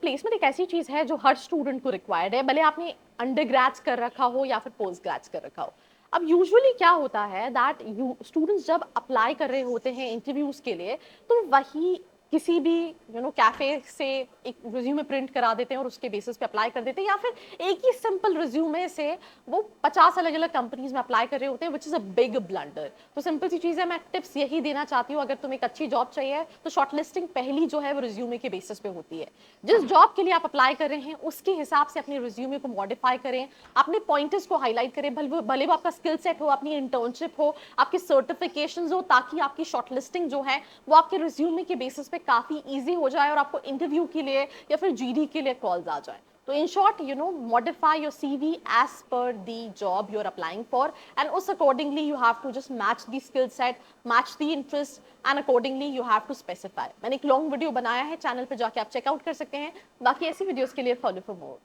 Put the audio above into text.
Placement एक ऐसी चीज़ है जो हर स्टूडेंट को रिक्वायर्ड है, भले आपने अंडर ग्रेड्स कर रखा हो या फिर पोस्ट ग्रेड्स कर रखा हो। अब यूजुअली क्या होता है दैट यू स्टूडेंट्स जब अप्लाई कर रहे होते हैं इंटरव्यूज के लिए, तो वही किसी भी कैफे से एक रिज्यूमे प्रिंट करा देते हैं और उसके बेसिस पे अप्लाई कर देते हैं, या फिर एक ही सिंपल रिज्यूमे से वो 50 अलग अलग कंपनीज में अप्लाई कर रहे होते हैं, which is a big blunder. तो सिंपल सी चीज़ है, मैं टिप्स यही देना चाहती हूँ, अगर तुम्हें एक अच्छी जॉब चाहिए तो शॉर्टलिस्टिंग पहली जो है वो रिज्यूमे के बेसिस पे होती है। जिस जॉब के लिए आप अप्लाई कर रहे हैं उसके हिसाब से अपने रिज्यूमे को मॉडिफाई करें, अपने पॉइंटर्स को हाईलाइट करें, भले वो आपका स्किल सेट हो, अपनी इंटर्नशिप हो, आपकी सर्टिफिकेशंस हो, ताकि आपकी शॉर्टलिस्टिंग जो है वो आपके रिज्यूमे के बेसिस पे काफी इजी हो जाए और आपको इंटरव्यू के लिए या फिर जीडी के लिए कॉल्स आ जाए। तो in short, modify your CV as per the job you're applying for, and us accordingly you have to just match the skill set, match the interest, and accordingly you have to specify. मैंने एक long video बनाया है, channel पे जाके आप checkout कर सकते हैं। बाकी ऐसी वीडियोस के लिए फॉलो फॉर मोर।